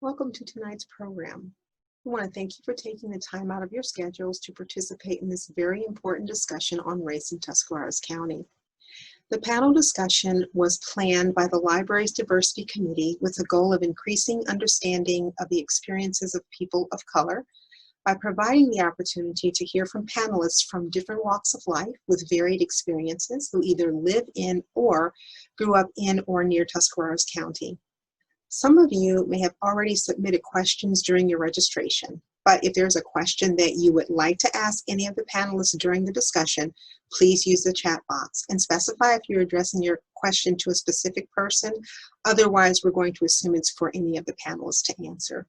Welcome to tonight's program. We want to thank you for taking the time out of your schedules to participate in this very important discussion on race in Tuscarawas County. The panel discussion was planned by the library's diversity committee with the goal of increasing understanding of the experiences of people of color by providing the opportunity to hear from panelists from different walks of life with varied experiences who either live in or grew up in or near Tuscarawas County. Some of you may have already submitted questions during your registration, but if there's a question that you would like to ask any of the panelists during the discussion, please use the chat box and specify if you're addressing your question to a specific person. Otherwise, we're going to assume it's for any of the panelists to answer.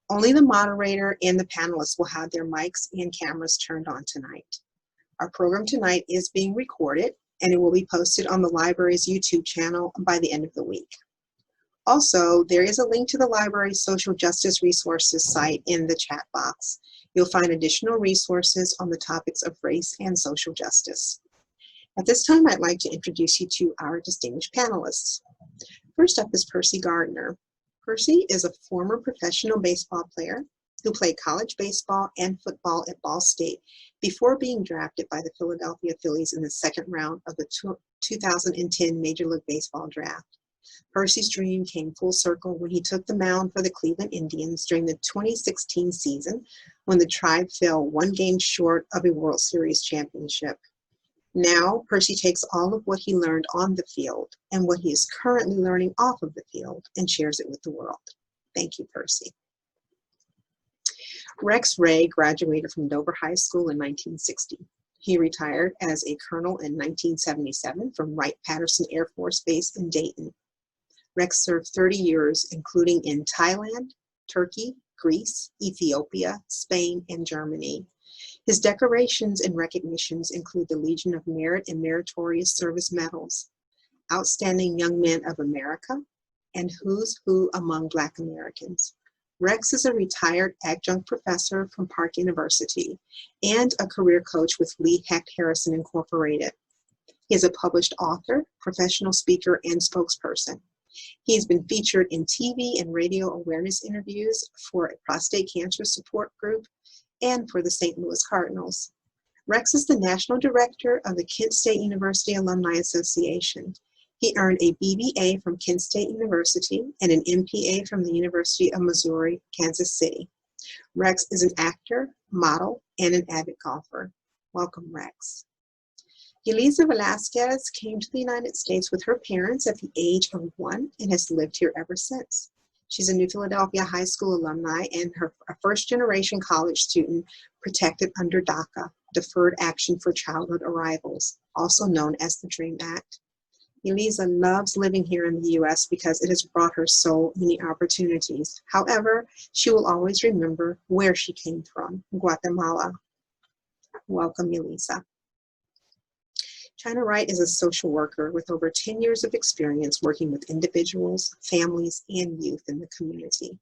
Only the moderator and the panelists will have their mics and cameras turned on tonight. Our program tonight is being recorded and it will be posted on the library's YouTube channel by the end of the week. Also, there is a link to the library's social justice resources site in the chat box. You'll find additional resources on the topics of race and social justice. At this time, I'd like to introduce you to our distinguished panelists. First up is Perci Garner. Perci is a former professional baseball player who played college baseball and football at Ball State before being drafted by the Philadelphia Phillies in the second round of the 2010 Major League Baseball draft. Perci's dream came full circle when he took the mound for the Cleveland Indians during the 2016 season when the Tribe fell one game short of a World Series championship. Now, Perci takes all of what he learned on the field and what he is currently learning off of the field and shares it with the world. Thank you, Perci. Rex Ray graduated from Dover High School in 1960. He retired as a colonel in 1977 from Wright-Patterson Air Force Base in Dayton. Rex served 30 years, including in Thailand, Turkey, Greece, Ethiopia, Spain, and Germany. His decorations and recognitions include the Legion of Merit and Meritorious Service Medals, Outstanding Young Men of America, and Who's Who Among Black Americans. Rex is a retired adjunct professor from Park University and a career coach with Lee Hecht Harrison Incorporated. He is a published author, professional speaker, and spokesperson. He has been featured in TV and radio awareness interviews for a prostate cancer support group and for the St. Louis Cardinals. Rex is the national director of the Kent State University Alumni Association. He earned a BBA from Kent State University and an MPA from the University of Missouri, Kansas City. Rex is an actor, model, and an avid golfer. Welcome, Rex. Yuliza Velasquez came to the United States with her parents at the age of 1 and has lived here ever since. She's a New Philadelphia High School alumni and a first-generation college student protected under DACA, Deferred Action for Childhood Arrivals, also known as the DREAM Act. Yuliza loves living here in the U.S. because it has brought her so many opportunities. However, she will always remember where she came from, Guatemala. Welcome, Yuliza. Chynna Wright is a social worker with over 10 years of experience working with individuals, families, and youth in the community.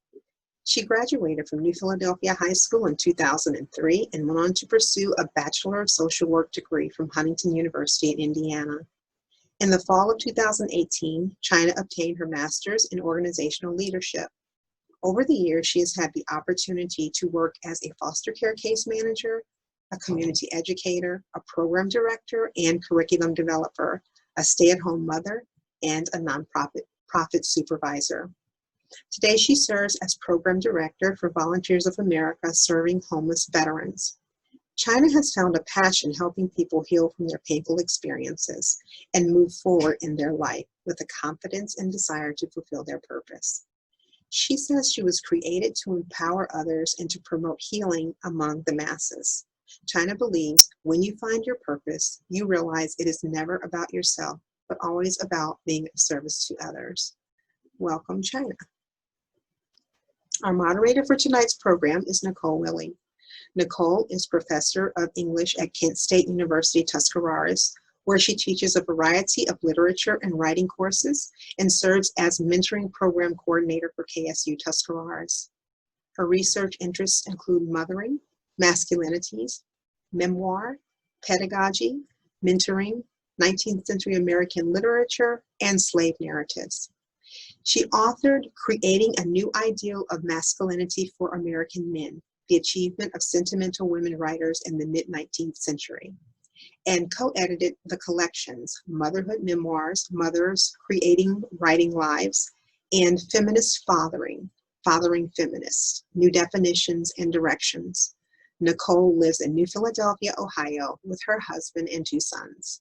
She graduated from New Philadelphia High School in 2003 and went on to pursue a Bachelor of Social Work degree from Huntington University in Indiana. In the fall of 2018, Chynna obtained her master's in organizational leadership. Over the years, she has had the opportunity to work as a foster care case manager, a community educator, a program director, and curriculum developer, a stay-at-home mother, and a nonprofit supervisor. Today, she serves as program director for Volunteers of America serving homeless veterans. Chynna has found a passion helping people heal from their painful experiences and move forward in their life with a confidence and desire to fulfill their purpose. She says she was created to empower others and to promote healing among the masses. Chynna believes when you find your purpose, you realize it is never about yourself, but always about being of service to others. Welcome, Chynna. Our moderator for tonight's program is Nicole Willey. Nicole is professor of English at Kent State University Tuscarawas, where she teaches a variety of literature and writing courses and serves as mentoring program coordinator for KSU Tuscarawas. Her research interests include mothering, masculinities, memoir, pedagogy, mentoring, 19th century American literature, and slave narratives. She authored Creating a New Ideal of Masculinity for American Men, the Achievement of Sentimental Women Writers in the Mid-19th Century, and co-edited the collections Motherhood Memoirs, Mothers Creating Writing Lives, and Feminist Fathering, Fathering Feminists, New Definitions and Directions. Nicole lives in New Philadelphia, Ohio, with her husband and 2 sons.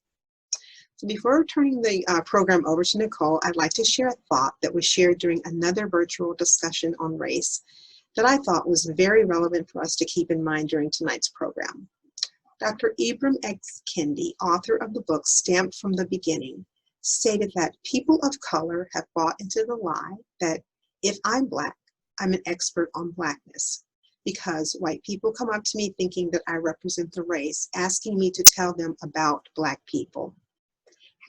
So before turning the program over to Nicole, I'd like to share a thought that was shared during another virtual discussion on race that I thought was very relevant for us to keep in mind during tonight's program. Dr. Ibram X. Kendi, author of the book Stamped from the Beginning, stated that people of color have bought into the lie that if I'm Black, I'm an expert on Blackness, because white people come up to me thinking that I represent the race, asking me to tell them about Black people.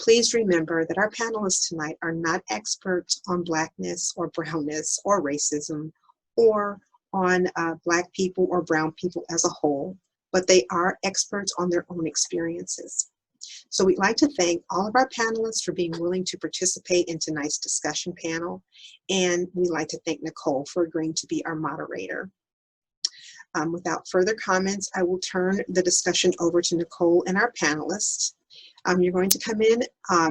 Please remember that our panelists tonight are not experts on Blackness or brownness or racism or on Black people or brown people as a whole, but they are experts on their own experiences. So we'd like to thank all of our panelists for being willing to participate in tonight's discussion panel, and we'd like to thank Nicole for agreeing to be our moderator. Without further comments, I will turn the discussion over to Nicole and our panelists. You're going to come in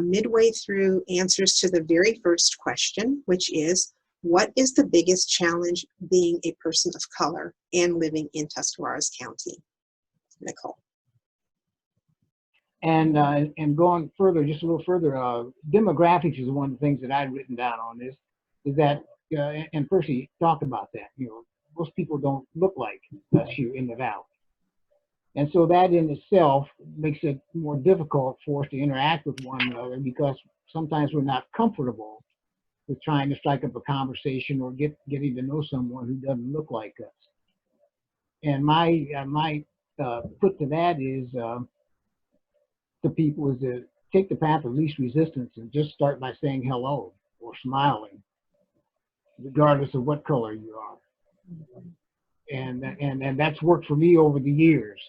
midway through answers to the very first question, which is, what is the biggest challenge being a person of color and living in Tuscarawas County? Nicole. And going further, just a little further, demographics is one of the things that I'd written down on this, is that, and Perci talked about that, most people don't look like us here in the Valley. And so that in itself makes it more difficult for us to interact with one another, because sometimes we're not comfortable with trying to strike up a conversation or getting to know someone who doesn't look like us. And my put to that is to people is to take the path of least resistance and just start by saying hello or smiling, regardless of what color you are. And that's worked for me over the years.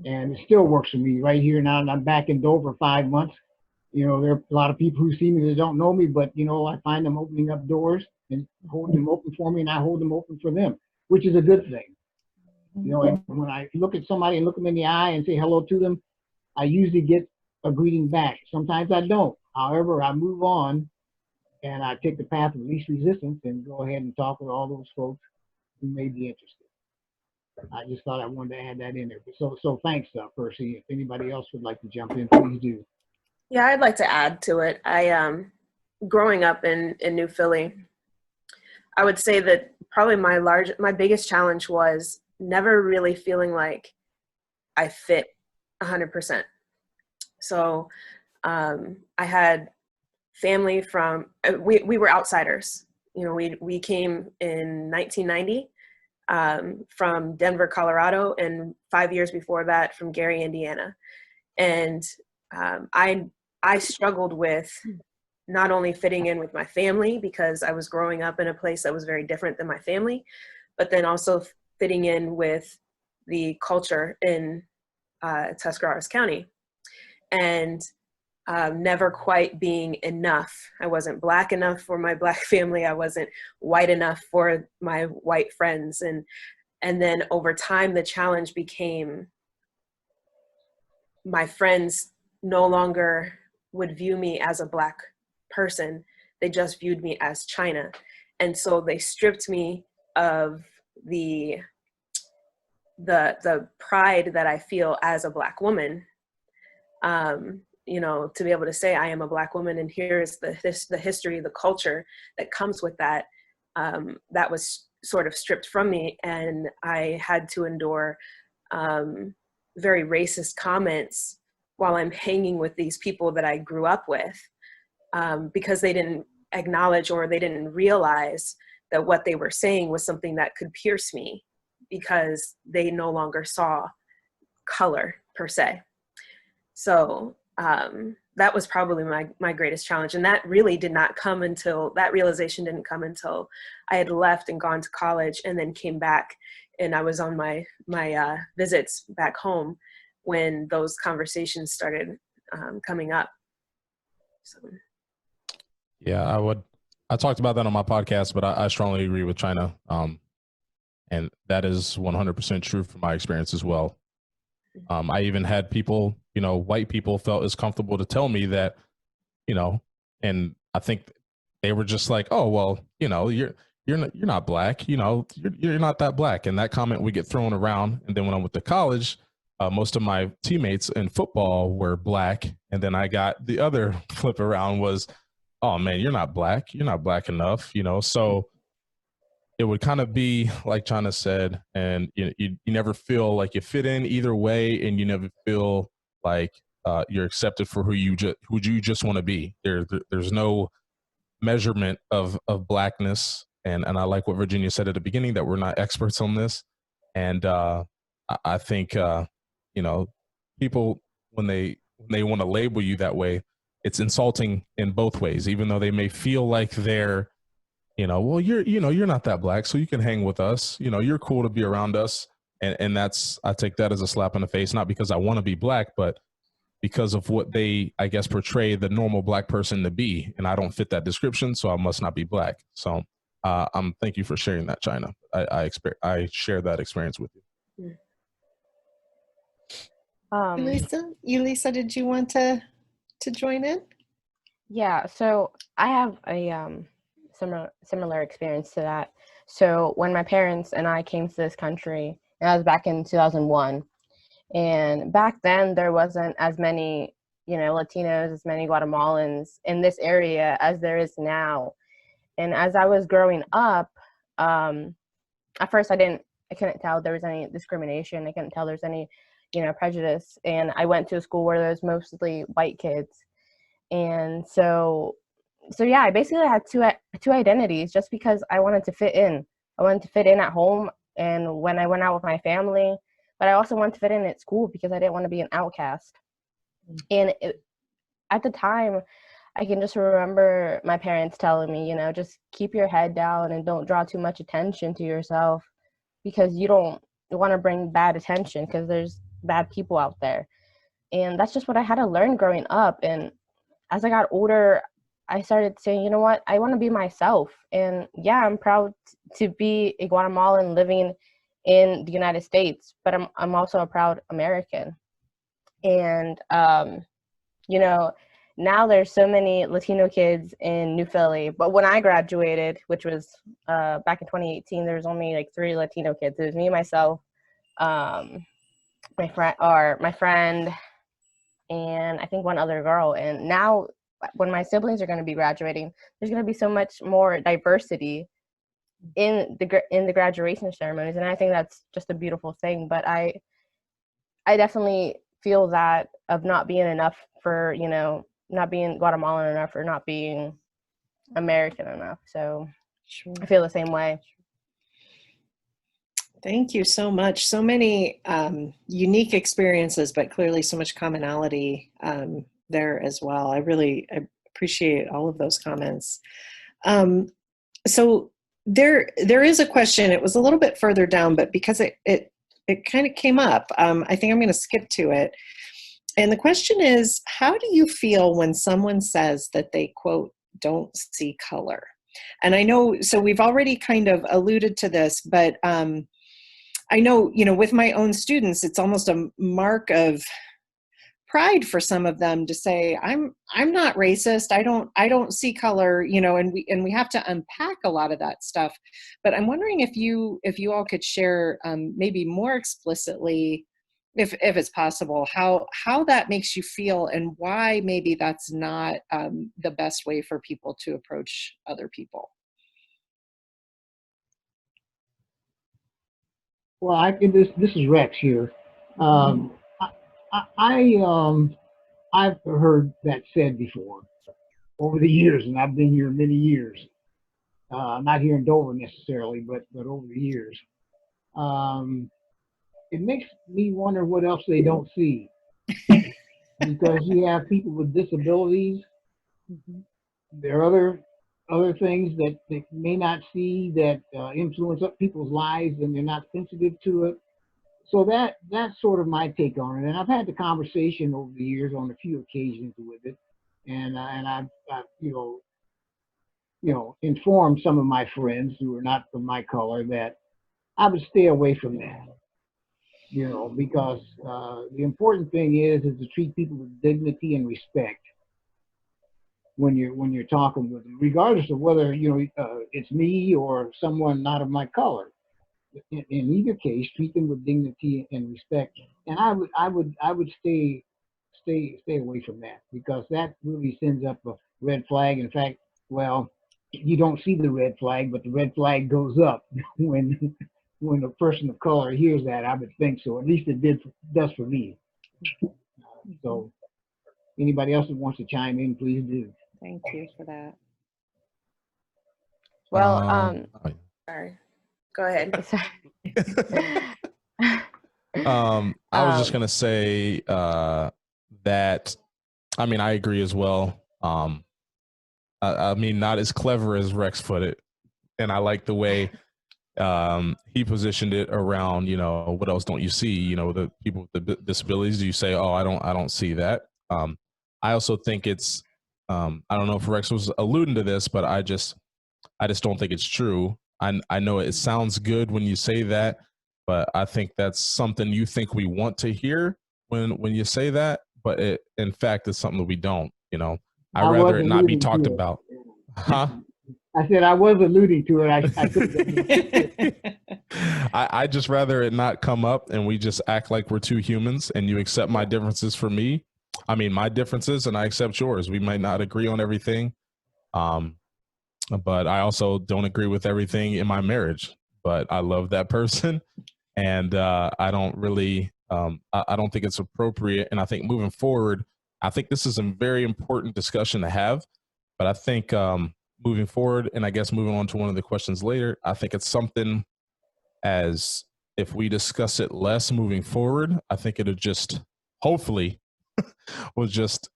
And it still works for me right here now. And I'm back in Dover 5 months. There are a lot of people who see me that don't know me, but I find them opening up doors and holding them open for me, and I hold them open for them, which is a good thing. And when I look at somebody and look them in the eye and say hello to them, I usually get a greeting back. Sometimes I don't. However, I move on and I take the path of least resistance and go ahead and talk with all those folks who may be interested. I just thought I wanted to add that in there. So thanks, Perci. If anybody else would like to jump in, please do. Yeah, I'd like to add to it. I growing up in New Philly, I would say that probably my biggest challenge was never really feeling like I fit 100%. So I had family from, we were outsiders. We came in 1990 from Denver, Colorado, and 5 years before that from Gary, Indiana. And I struggled with not only fitting in with my family, because I was growing up in a place that was very different than my family, but then also fitting in with the culture in Tuscarawas County, and never quite being enough. I wasn't Black enough for my Black family. I wasn't white enough for my white friends. And then over time, the challenge became my friends no longer would view me as a Black person. They just viewed me as Chynna. And so they stripped me of the pride that I feel as a Black woman, to be able to say I am a Black woman, and here's the history, the culture that comes with that. That was sort of stripped from me, and I had to endure very racist comments while I'm hanging with these people that I grew up with, because they didn't acknowledge or they didn't realize that what they were saying was something that could pierce me, because they no longer saw color per se. So that was probably my greatest challenge. And that really did not come until, that realization didn't come until I had left and gone to college, and then came back, and I was on my visits back home when those conversations started coming up. So. Yeah, I talked about that on my podcast, but I strongly agree with Chynna. And that is 100% true from my experience as well. I even had people, white people felt as comfortable to tell me that, and I think they were just like, oh, well, you're not black, you're not that black. And that comment would get thrown around. And then when I went to college, most of my teammates in football were black. And then I got the other flip around was, oh man, you're not black enough, so it would kind of be like Chynna said, and you never feel like you fit in either way, and you never feel like you're accepted for who you just want to be. There's no measurement of blackness, and I like what Virginia said at the beginning, that we're not experts on this, and I think people when they want to label you that way, it's insulting in both ways, even though they may feel like they're, well, you're not that black, so you can hang with us. You're cool to be around us. And I take that as a slap in the face, not because I want to be black, but because of what they, I guess, portray the normal black person to be. And I don't fit that description, so I must not be black. So thank you for sharing that, Chynna. I share that experience with you. Yuliza, did you want to join in? Yeah, so I have a similar experience to that. So when my parents and I came to this country, and I was back in 2001, and back then there wasn't as many, Latinos, as many Guatemalans in this area as there is now. And as I was growing up, at first I couldn't tell there was any discrimination. I couldn't tell there's any, prejudice. And I went to a school where there's mostly white kids. And so yeah, I basically had two identities just because I wanted to fit in. I wanted to fit in at home and when I went out with my family, but I also wanted to fit in at school because I didn't want to be an outcast. And at the time, I can just remember my parents telling me, just keep your head down and don't draw too much attention to yourself because you don't want to bring bad attention because there's bad people out there. And that's just what I had to learn growing up. And as I got older, I started saying, you know what, I want to be myself. And yeah, I'm proud to be a Guatemalan living in the United States, but I'm also a proud American. And, now there's so many Latino kids in New Philly, but when I graduated, which was back in 2018, there was only like 3 Latino kids. It was me, myself, my friend, and I think one other girl. And now when my siblings are going to be graduating, there's going to be so much more diversity in the graduation ceremonies, and I think that's just a beautiful thing. But I definitely feel that of not being enough for, not being Guatemalan enough or not being American enough. So sure. I feel the same way. Thank you so much. So many unique experiences, but clearly so much commonality there as well. I appreciate all of those comments. So there is a question. It was a little bit further down, but because it kind of came up, I think I'm going to skip to it. And the question is, how do you feel when someone says that they, quote, don't see color? And I know, so we've already kind of alluded to this, but I know, with my own students, it's almost a mark of pride for some of them to say, I'm not racist. I don't see color, and we have to unpack a lot of that stuff. But I'm wondering if you all could share maybe more explicitly, if it's possible, how that makes you feel and why maybe that's not the best way for people to approach other people. Well, this is Rex here. I've heard that said before over the years, and I've been here many years. Not here in Dover necessarily, but over the years. It makes me wonder what else they don't see, because you have people with disabilities. There are other things that they may not see that influence people's lives, and they're not sensitive to it. So that's sort of my take on it. And I've had the conversation over the years on a few occasions with it, and I've inform some of my friends who are not from my color that I would stay away from that. Because the important thing is to treat people with dignity and respect when you're talking with them, regardless of whether it's me or someone not of my color. In either case, treat them with dignity and respect. And I would stay away from that, because that really sends up a red flag. In fact, well, you don't see the red flag, but the red flag goes up when a person of color hears that. I would think so. At least it does for me. So anybody else that wants to chime in, please do. Thank you for that. Well, Sorry. Go ahead. I was just gonna say that, I mean, I agree as well. I mean, not as clever as Rex put it, and I like the way he positioned it around, what else don't you see? The people with the disabilities. You say, oh, I don't see that. I also think it's, I don't know if Rex was alluding to this, but I just don't think it's true. I know it sounds good when you say that, but I think that's something you think we want to hear when you say that, but in fact, it's something that we don't. I'd rather it not be talked about. Huh? I said I was alluding to it. I just rather it not come up, and we just act like we're two humans, and you accept my differences for me. I mean, my differences, and I accept yours. We might not agree on everything. But I also don't agree with everything in my marriage, but I love that person. And I don't really, I don't think it's appropriate. And I think moving forward, I think this is a very important discussion to have, but I think moving forward, and I guess moving on to one of the questions later, I think it's something, as if we discuss it less moving forward, I think it'll just, hopefully, will just,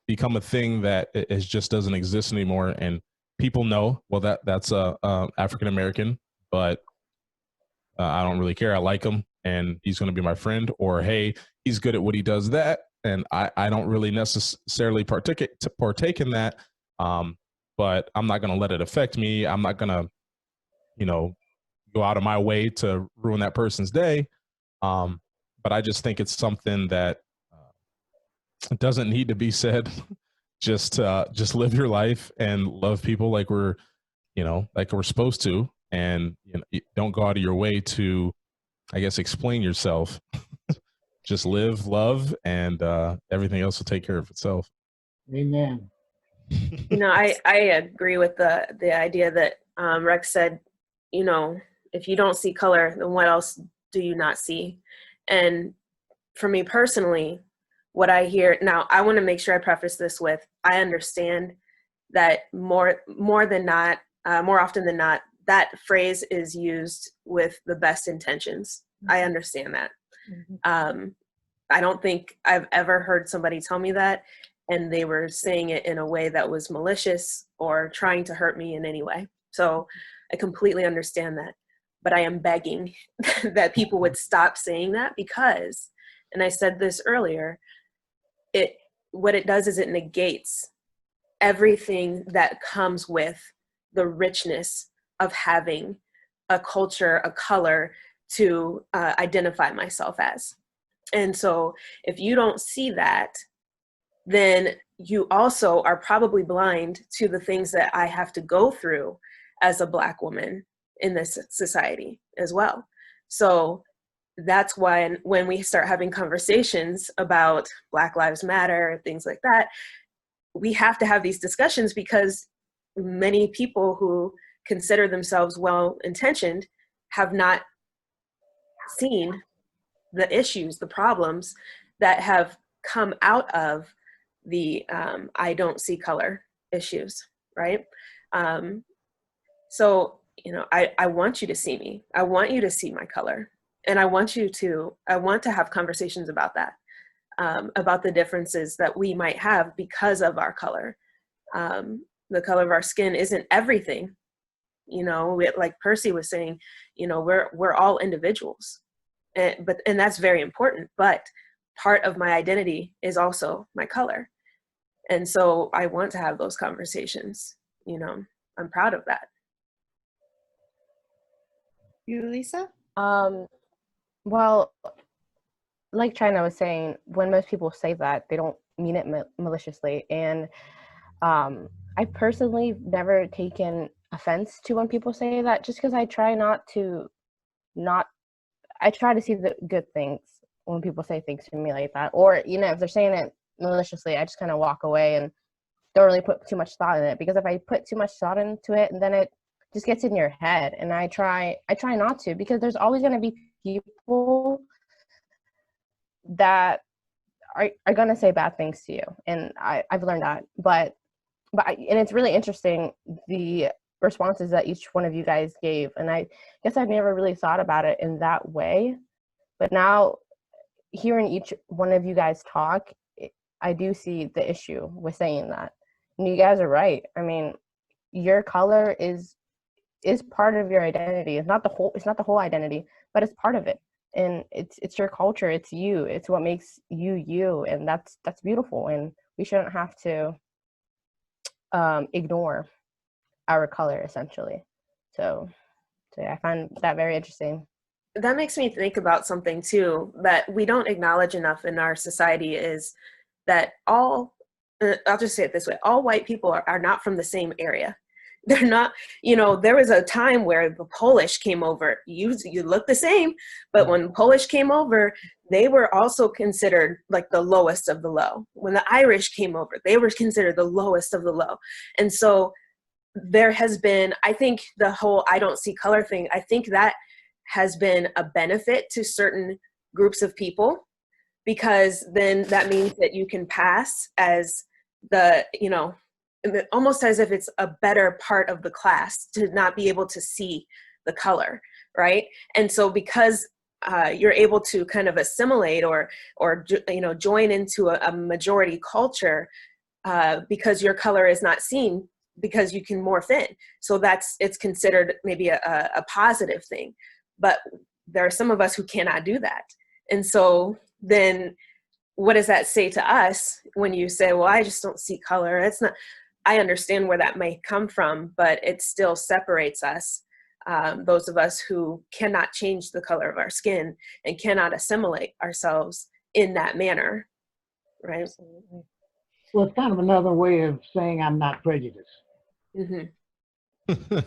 become a thing that it just doesn't exist anymore. And people know, well, that's African American, but I don't really care. I like him, and he's going to be my friend. Or, hey, he's good at what he does, that, and I don't really necessarily partake in that. But I'm not going to let it affect me. I'm not going to, go out of my way to ruin that person's day. But I just think it's something that doesn't need to be said. Just live your life and love people like we're supposed to, and don't go out of your way to, I guess, explain yourself. Just live, love, and everything else will take care of itself. Amen. I agree with the idea that Rex said, if you don't see color, then what else do you not see? And for me personally, what I hear now, I want to make sure I preface this with, I understand that more often than not, that phrase is used with the best intentions. I understand that. I don't think I've ever heard somebody tell me that, and they were saying it in a way that was malicious or trying to hurt me in any way. So I completely understand that. But I am begging that people would stop saying that, because, and I said this earlier, what it does is it negates everything that comes with the richness of having a culture, a color to identify myself as. And so if you don't see that, then you also are probably blind to the things that I have to go through as a Black woman in this society as well. So that's why when we start having conversations about Black Lives Matter, things like that, we have to have these discussions, because many people who consider themselves well-intentioned have not seen the issues, the problems that have come out of the I don't see color issues, right? So, I want you to see me. I want you to see my color. And I want to have conversations about that, about the differences that we might have because of our color. The color of our skin isn't everything, like Perci was saying, we're all individuals, and that's very important. But part of my identity is also my color. And so I want to have those conversations, I'm proud of that. Yuliza? Well, like Chynna was saying, when most people say that, they don't mean it maliciously. And I personally never taken offense to when people say that, just because I try I try to see the good things when people say things to me like that. Or, if they're saying it maliciously, I just kind of walk away and don't really put too much thought in it, because if I put too much thought into it, then it just gets in your head. And I try not to, because there's always going to be people that are going to say bad things to you. And I've learned that, and it's really interesting, the responses that each one of you guys gave. And I guess I've never really thought about it in that way, but now hearing each one of you guys talk, I do see the issue with saying that. And you guys are right. I mean, your color is part of your identity. It's not the whole identity, but it's part of it. And it's your culture. It's you. It's what makes you you. And that's beautiful. And we shouldn't have to ignore our color, essentially. So yeah, I find that very interesting. That makes me think about something too that we don't acknowledge enough in our society, is that I'll just say it this way, all white people are not from the same area. They're not, there was a time where the Polish came over. You look the same, but when Polish came over, they were also considered like the lowest of the low. When the Irish came over, they were considered the lowest of the low. And so there has been, I think the whole I don't see color thing, I think that has been a benefit to certain groups of people, because then that means that you can pass as almost as if it's a better part of the class to not be able to see the color, right? And so because you're able to kind of assimilate or join into a majority culture, because your color is not seen, because you can morph in. So it's considered maybe a positive thing. But there are some of us who cannot do that. And so then what does that say to us when you say, well, I just don't see color? It's not, I understand where that may come from, but it still separates us, those of us who cannot change the color of our skin and cannot assimilate ourselves in that manner, right? Absolutely. Well, it's kind of another way of saying I'm not prejudiced. Mm-hmm.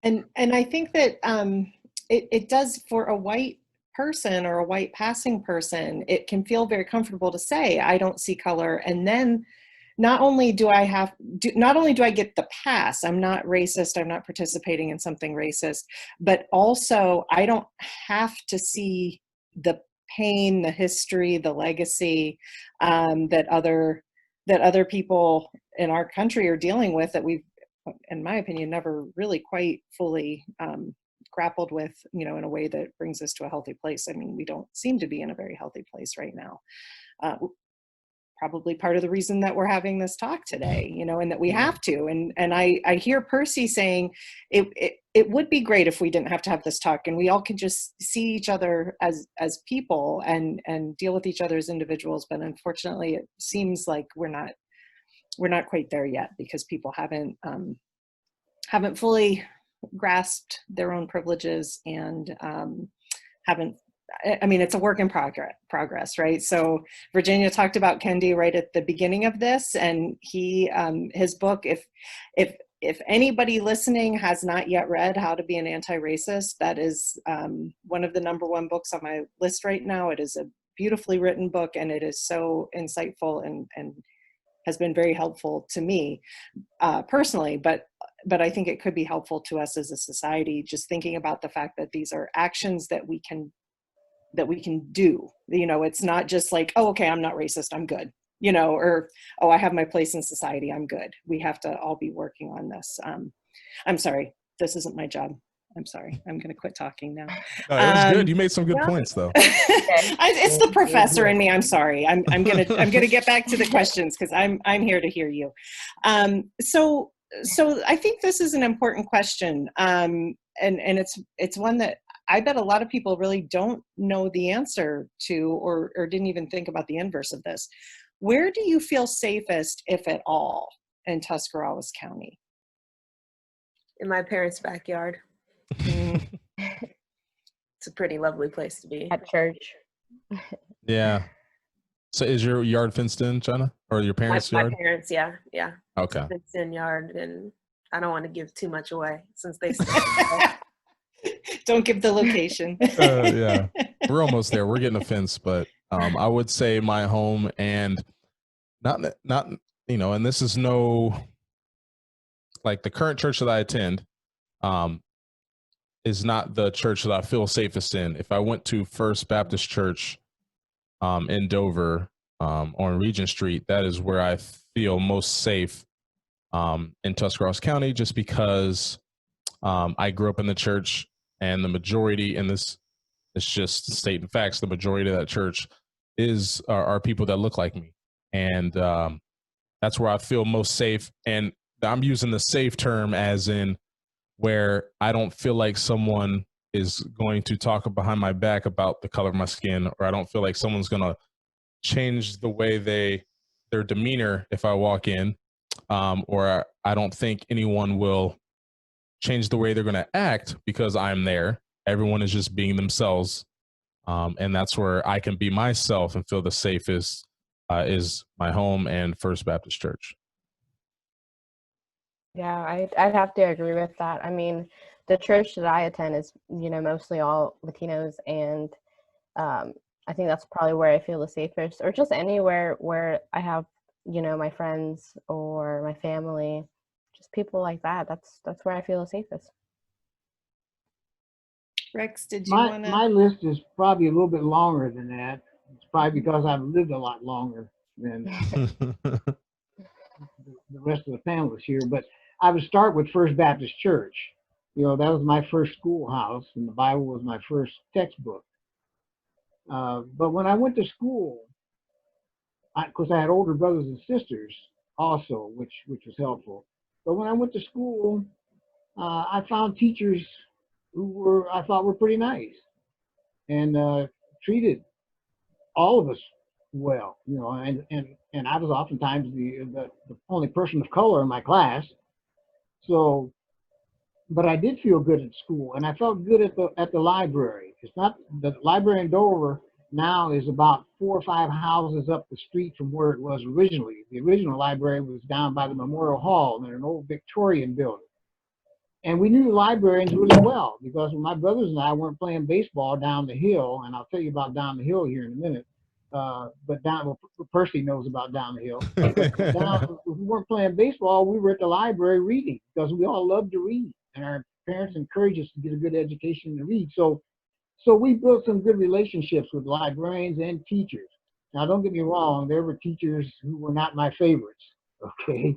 And I think that it does, for a white person or a white passing person, it can feel very comfortable to say, I don't see color. And then not only do I get the pass, I'm not racist, I'm not participating in something racist, but also I don't have to see the pain, the history, the legacy that other people in our country are dealing with, that we've, in my opinion, never really quite fully grappled with, in a way that brings us to a healthy place. I mean, we don't seem to be in a very healthy place right now. Probably part of the reason that we're having this talk today, and that we have to. And I hear Perci saying it would be great if we didn't have to have this talk, and we all could just see each other as people and deal with each other as individuals. But unfortunately, it seems like we're not quite there yet, because people haven't fully grasped their own privileges and haven't. I mean, it's a work in progress, right? So Virginia talked about Kendi right at the beginning of this, and his book, if anybody listening has not yet read How to Be an Anti-Racist, that is one of the #1 books on my list right now. It is a beautifully written book, and it is so insightful and has been very helpful to me personally, but I think it could be helpful to us as a society, just thinking about the fact that these are actions that we can do. It's not just like, oh, okay, I'm not racist, I'm good, or, oh, I have my place in society, I'm good. We have to all be working on this. I'm sorry, this isn't my job. I'm sorry, I'm going to quit talking now. No, it was good. You made some good points, though. It's the professor in me. I'm sorry. I'm gonna get back to the questions, because I'm here to hear you. So I think this is an important question, and it's one that I bet a lot of people really don't know the answer to, or didn't even think about the inverse of this. Where do you feel safest, if at all, in Tuscarawas County? In my parents' backyard. Mm. It's a pretty lovely place to be. At church. Yeah. So is your yard fenced in, Chynna, or your parents' My yard? parents, yeah. Okay. It's in yard, and I don't want to give too much away since they stay. Don't give the location. Yeah, we're almost there. We're getting a fence, but I would say my home, and not and this is no, like, the current church that I attend is not the church that I feel safest in. If I went to First Baptist Church in Dover on Regent Street, that is where I feel most safe in Tuscarawas County, just because I grew up in the church, and the majority, and this is just stating facts, the majority of that church are people that look like me, and that's where I feel most safe. And I'm using the safe term as in where I don't feel like someone is going to talk behind my back about the color of my skin, or I don't feel like someone's going to change the way their demeanor if I walk in, or I don't think anyone will change the way they're going to act because I'm there. Everyone is just being themselves, and that's where I can be myself and feel the safest is my home and First Baptist Church. Yeah, I'd have to agree with that. I mean, the church that I attend is, mostly all Latinos, and I think that's probably where I feel the safest, or just anywhere where I have, my friends or my family, just people like that. That's where I feel the safest. Rex, did you want to? My list is probably a little bit longer than that. It's probably because I've lived a lot longer than the rest of the panelists here. But I would start with First Baptist Church. That was my first schoolhouse, and the Bible was my first textbook. But when I went to school, because I had older brothers and sisters also, which was helpful. But when I went to school, I found teachers who I thought were pretty nice and treated all of us well, and I was oftentimes the only person of color in my class. So, but I did feel good at school, and I felt good at the library. It's not the library in Dover now is about 4 or 5 houses up the street from where it was originally. The original library was down by the Memorial Hall in an old Victorian building. And we knew the librarians really well, because when my brothers and I weren't playing baseball down the hill, and I'll tell you about down the hill here in a minute, but Percy knows about down the hill. If we weren't playing baseball, we were at the library reading, because we all loved to read, and our parents encouraged us to get a good education and read. So we built some good relationships with librarians and teachers. Now, don't get me wrong, there were teachers who were not my favorites, okay?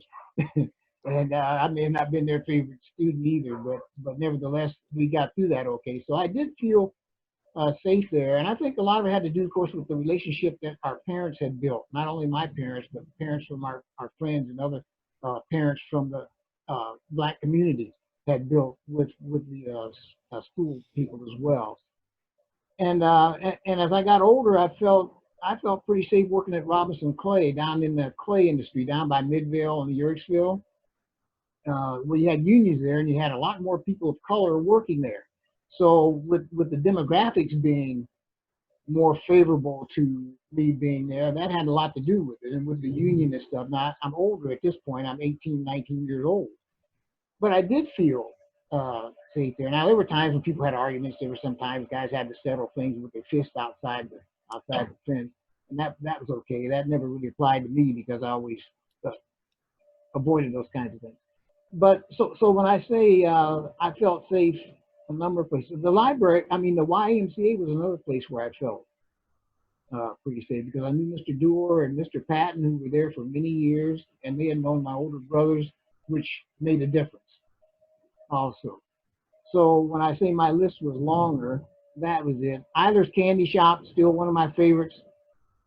And I may have not been their favorite student either, but nevertheless, we got through that okay. So I did feel safe there. And I think a lot of it had to do, of course, with the relationship that our parents had built. Not only my parents, but parents from our friends and other parents from the Black community had built with the school people as well. And as I got older, I felt pretty safe working at Robinson Clay, down in the clay industry, down by Midvale and Yerkesville. Where you had unions there, and you had a lot more people of color working there. So with the demographics being more favorable to me being there, that had a lot to do with it, and with the union and stuff. Now, I'm older at this point. I'm 18, 19 years old. But I did feel safe there. Now, there were times when people had arguments. There were sometimes guys had to settle things with their fist outside the fence, and that was okay. That never really applied to me, because I always avoided those kinds of things. But so when I say I felt safe a number of places, the library, the YMCA was another place where I felt pretty safe, because I knew Mr. Dewar and Mr. Patton, who were there for many years, and they had known my older brothers, which made a difference also. So when I say my list was longer, that was it. Eiler's Candy Shop, still one of my favorites.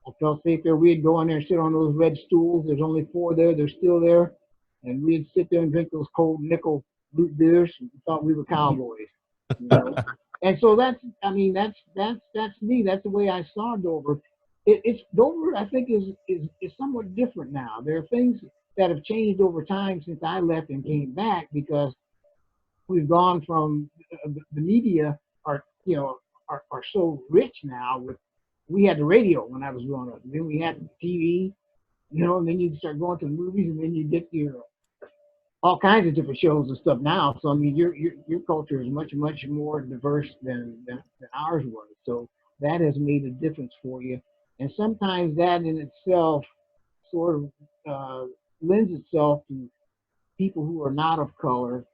I felt safe there. We'd go in there and sit on those red stools. There's only 4 there. They're still there. And we'd sit there and drink those cold nickel root beers, and thought we were cowboys. And so that's me. That's the way I saw Dover. It's Dover, I think, is somewhat different now. There are things that have changed over time since I left and came back, because we've gone from the media are, you know, are so rich now. We had the radio when I was growing up, and then we had TV, you know, and then you start going to the movies, and then you get your all kinds of different shows and stuff now. So I mean, your culture is much more diverse than ours was. So that has made a difference for you, and sometimes that in itself sort of lends itself to people who are not of color,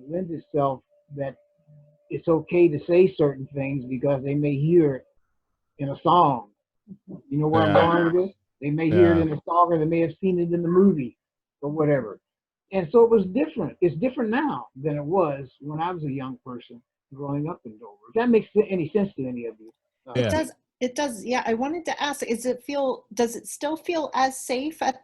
lends itself that it's okay to say certain things because they may hear it in a song. You know where I'm going with this? They may hear it in a song, or they may have seen it in the movie or whatever. And so it was different. It's different now than it was when I was a young person growing up in Dover. If that makes any sense to any of you. It does. It does. Yeah. I wanted to ask, does it still feel as safe at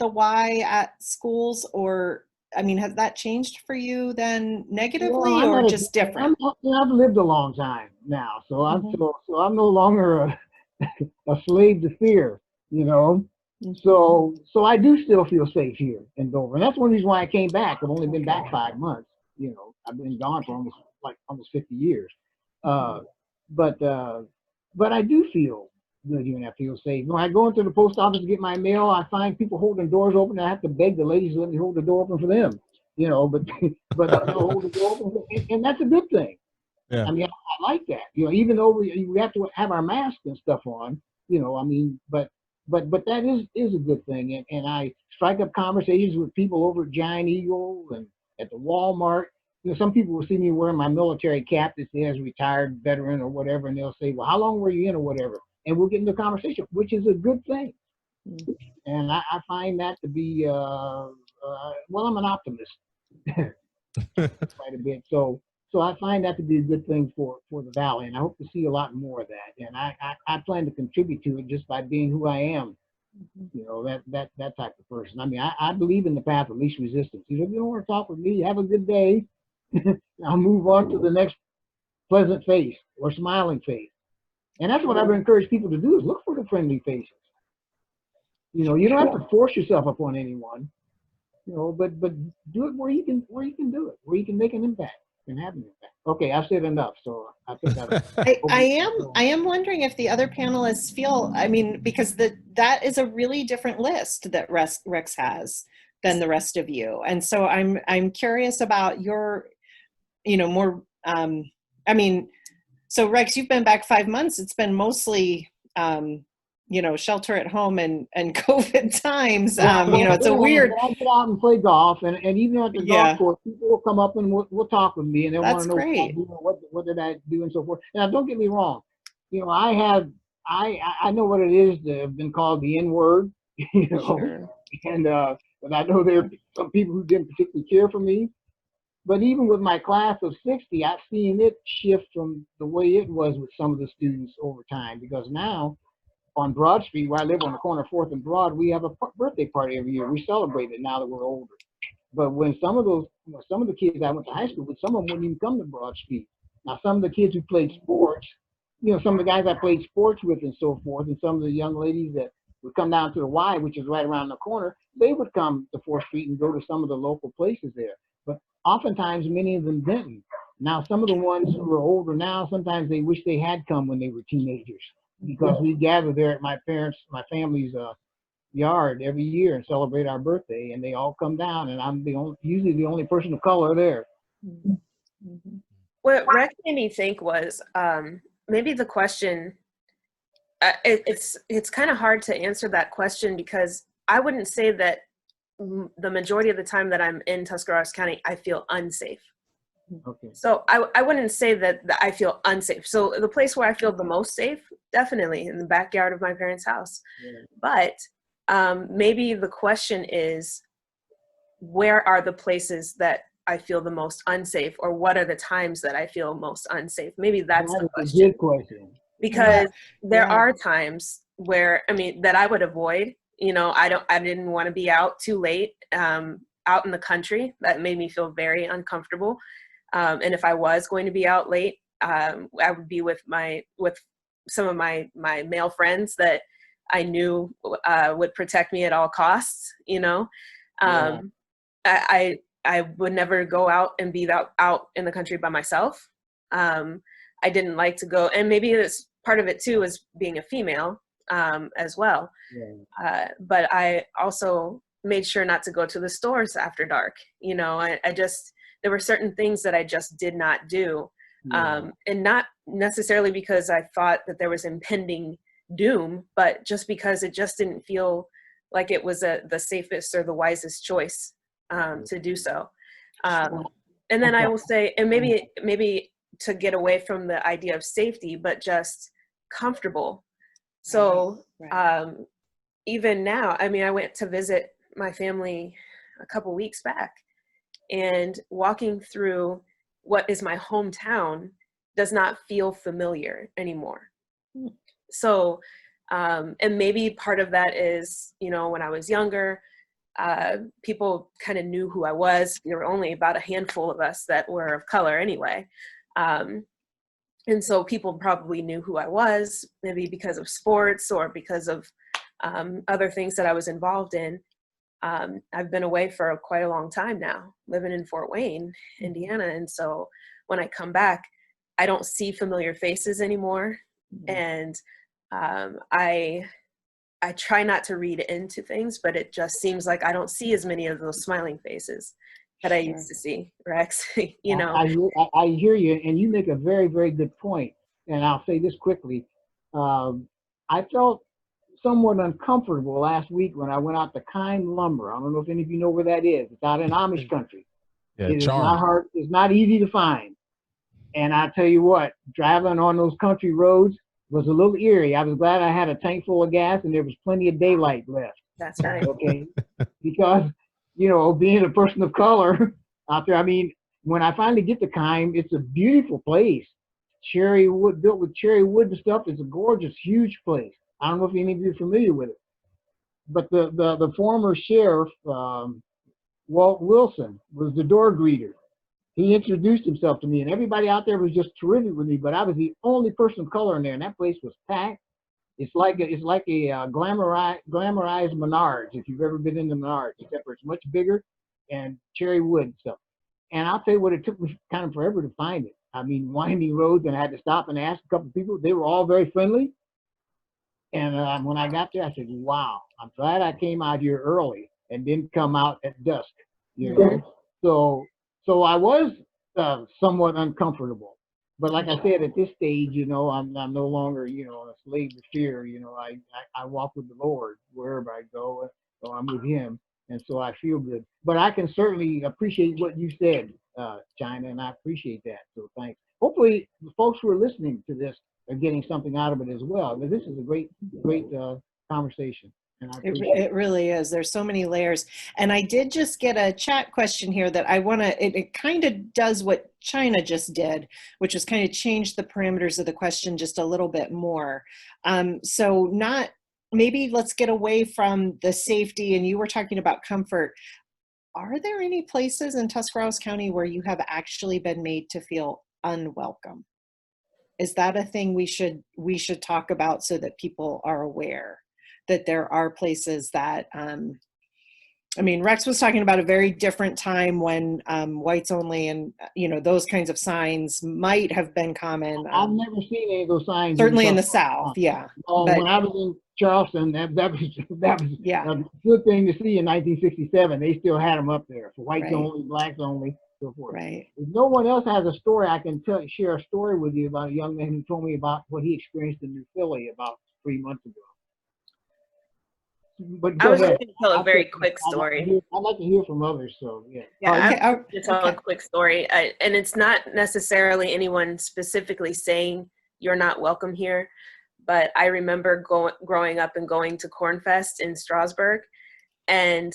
the Y at schools, or, I mean, has that changed for you then negatively, or just different? I've lived a long time now, so I'm no longer a slave to fear, you know. So I do still feel safe here in Dover, and that's one reason why I came back. I've only been back 5 months, you know. I've been gone for almost 50 years, but I do feel good here, and I feel safe. When I go into the post office to get my mail, I find people holding doors open. I have to beg the ladies to let me hold the door open for them, you know. But they'll hold the door open, and that's a good thing. Yeah. I mean, I like that, you know. Even though we have to have our masks and stuff on, you know. I mean, but that is a good thing, and I strike up conversations with people over at Giant Eagle and at the Walmart. You know, some people will see me wearing my military cap that says retired veteran or whatever, and they'll say, well, how long were you in or whatever? And we'll get into a conversation, which is a good thing. And I find that to be, well, I'm an optimist quite a bit. So I find that to be a good thing for the Valley, and I hope to see a lot more of that. And I plan to contribute to it just by being who I am. You know, that type of person. I mean, I believe in the path of least resistance. If you don't want to talk with me, have a good day. I'll move on to the next pleasant face or smiling face. And that's what I would encourage people to do, is look for the friendly faces. You know, you don't have to force yourself upon anyone, you know, but do it where you can do it, where you can make an impact and have an impact. Okay, I've said enough, so I think I am wondering if the other panelists feel, I mean, because that is a really different list that Rex has than the rest of you. And so I'm curious about your, you know, more, I mean, so Rex, you've been back 5 months. It's been mostly, you know, shelter at home and COVID times. You know, it's a weird. I get out and play golf, and even at the golf course, people will come up and we'll talk with me, and they want to know what did I do and so forth. Now, don't get me wrong. You know, I know what it is to have been called the N-word. You know, and I know there are some people who didn't particularly care for me. But even with my class of 60, I've seen it shift from the way it was with some of the students over time, because now on Broad Street, where I live on the corner of 4th and Broad, we have a birthday party every year. We celebrate it now that we're older. But when some of the kids I went to high school with, some of them wouldn't even come to Broad Street. Now, some of the kids who played sports, you know, some of the guys I played sports with and so forth, and some of the young ladies that would come down to the Y, which is right around the corner, they would come to 4th Street and go to some of the local places there. But oftentimes, many of them didn't. Now, some of the ones who are older now, sometimes they wish they had come when they were teenagers, because we gather there at my family's yard every year and celebrate our birthday, and they all come down, and I'm usually the only person of color there. What Rex made me think was maybe the question. It's kind of hard to answer that question, because I wouldn't say that the majority of the time that I'm in Tuscarawas County, I feel unsafe. Okay. So I wouldn't say that I feel unsafe. So the place where I feel the most safe, definitely in the backyard of my parents' house. Yeah. But maybe the question is, where are the places that I feel the most unsafe, or what are the times that I feel most unsafe? Maybe that's the question. A good question. Because there are times where, I mean, that I would avoid. You know, I didn't want to be out too late, out in the country. That made me feel very uncomfortable. And if I was going to be out late, I would be with some of my male friends that I knew would protect me at all costs. You know, I I would never go out and be out in the country by myself. I didn't like to go, and maybe it's part of it too is being a female as well. Yeah. But I also made sure not to go to the stores after dark. You know, I just, there were certain things that I just did not do. Yeah. And not necessarily because I thought that there was impending doom, but just because it just didn't feel like it was the safest or the wisest choice to do so. And then I will say, and maybe to get away from the idea of safety, but just comfortable. So even now, I mean, I went to visit my family a couple weeks back, and walking through what is my hometown does not feel familiar anymore. So, and maybe part of that is, you know, when I was younger, people kind of knew who I was. There were only about a handful of us that were of color anyway. And so people probably knew who I was, maybe because of sports or because of other things that I was involved in. I've been away for quite a long time now, living in Fort Wayne, Indiana. And so when I come back, I don't see familiar faces anymore. And I try not to read into things, but it just seems like I don't see as many of those smiling faces that I used to see, Rex. You know, I hear you, and you make a very, very good point. And I'll say this quickly. I felt somewhat uncomfortable last week when I went out to Kind Lumber. I don't know if any of you know where that is. It's out in Amish country. Yeah, It is not hard. It's not easy to find. And I tell you what, driving on those country roads was a little eerie. I was glad I had a tank full of gas and there was plenty of daylight left. that's right. Okay, because you know, being a person of color out there, I mean, when I finally get to Kind, it's a beautiful place. Cherry wood, built with cherry wood and stuff. It's a gorgeous, huge place. I don't know if any of you are familiar with it, but the former sheriff, Walt Wilson, was the door greeter. He introduced himself to me, and everybody out there was just terrific with me. But I was the only person of color in there, and that place was packed. It's like a glamorized Menards, if you've ever been in the Menards, except for it's much bigger and cherry wood and stuff. And I'll tell you what, it took me kind of forever to find it. I mean, winding roads, and I had to stop and ask a couple of people. They were all very friendly. And when I got there, I said, wow, I'm glad I came out here early and didn't come out at dusk, you know? So I was somewhat uncomfortable. But like I said, at this stage, you know, I'm no longer, you know, a slave to fear. You know, I walk with the Lord wherever I go, so I'm with Him, and so I feel good. But I can certainly appreciate what you said, Chynna, and I appreciate that. So thanks. Hopefully, the folks who are listening to this are getting something out of it as well. This is a great conversation. It really is. There's so many layers. And I did just get a chat question here that I want to, it kind of does what Chynna just did, which is kind of change the parameters of the question just a little bit more. So maybe let's get away from the safety, and you were talking about comfort. Are there any places in Tuscarawas County where you have actually been made to feel unwelcome? Is that a thing we should talk about so that people are aware that there are places that, I mean, Rex was talking about a very different time when whites only and, you know, those kinds of signs might have been common. I've never seen any of those signs. Certainly in the South, yeah. But when I was in Charleston, that was yeah. a good thing to see in 1967. They still had them up there for whites Right. only, blacks only, so forth. Right. If no one else has a story, I can share a story with you about a young man who told me about what he experienced in New Philly about 3 months ago. But I was just going to tell a very quick story. I'd like to hear from others, so yeah. Yeah, to tell a quick story. And it's not necessarily anyone specifically saying you're not welcome here, but I remember growing up and going to Cornfest in Strasbourg, and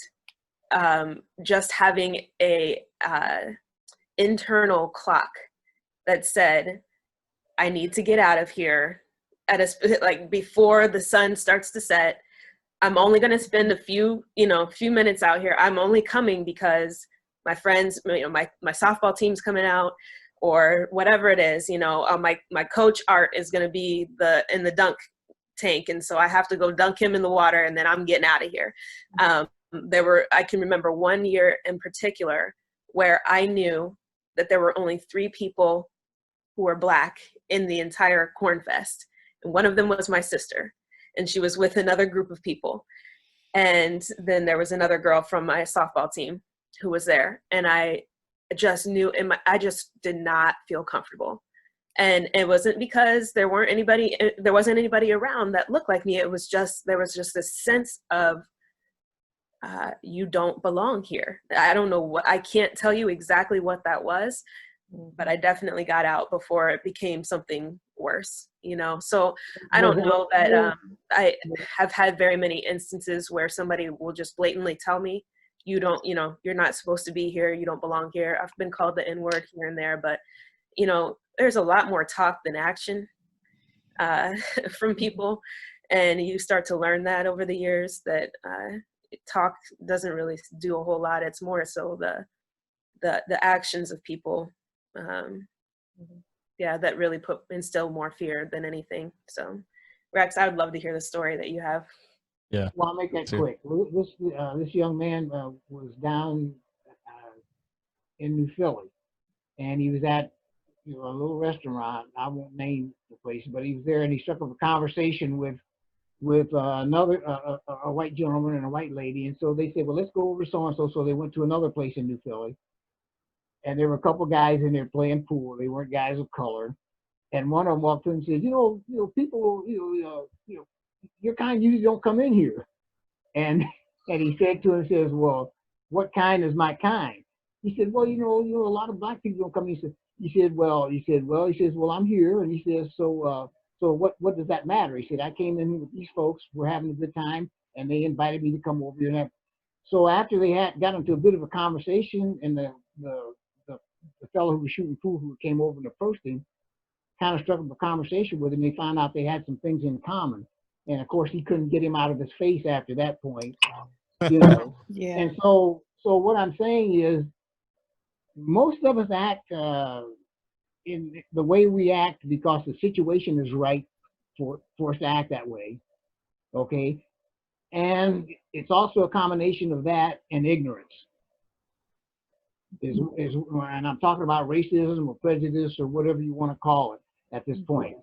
just having a internal clock that said, I need to get out of here at like before the sun starts to set. I'm only going to spend a few minutes out here. I'm only coming because my friends, you know, my softball team's coming out, or whatever it is, you know, my coach Art is going to be in the dunk tank. And so I have to go dunk him in the water, and then I'm getting out of here. I can remember one year in particular where I knew that there were only 3 people who were Black in the entire Corn Fest. And one of them was my sister, and she was with another group of people. And then there was another girl from my softball team who was there. And I just knew I just did not feel comfortable. And it wasn't because there wasn't anybody around that looked like me. It was just, there was just this sense of, you don't belong here. I don't know I can't tell you exactly what that was, but I definitely got out before it became something worse, you know? So I don't know that I have had very many instances where somebody will just blatantly tell me, you're not supposed to be here. You don't belong here. I've been called the N-word here and there, but you know, there's a lot more talk than action from people. And you start to learn that over the years that talk doesn't really do a whole lot. It's more so the actions of people, that really instill more fear than anything. So Rex, I would love to hear the story that you have. Yeah. Well, I'll make that quick. This young man was down in New Philly, and he was at a little restaurant. I won't name the place, but he was there, and he struck up a conversation with another a white gentleman and a white lady, and so they said, well, let's go over to so and so. So they went to another place in New Philly, and there were a couple guys in there playing pool. They weren't guys of color, and one of them walked in and said, people, your kind usually don't come in here, and he said to him, says, well, what kind is my kind? He said, well, a lot of Black people don't come in. He said, well, I'm here. And he says, so what does that matter? He said, I came in with these folks, we're having a good time, and they invited me to come over here. So after they got into a bit of a conversation, and the fellow who was shooting pool, who came over and approached him, kind of struck up a conversation with him. They found out they had some things in common. And of course, he couldn't get him out of his face after that point, Yeah. And so what I'm saying is, most of us act in the way we act because the situation is right for us to act that way, okay? And it's also a combination of that and ignorance. And I'm talking about racism or prejudice or whatever you want to call it at this point,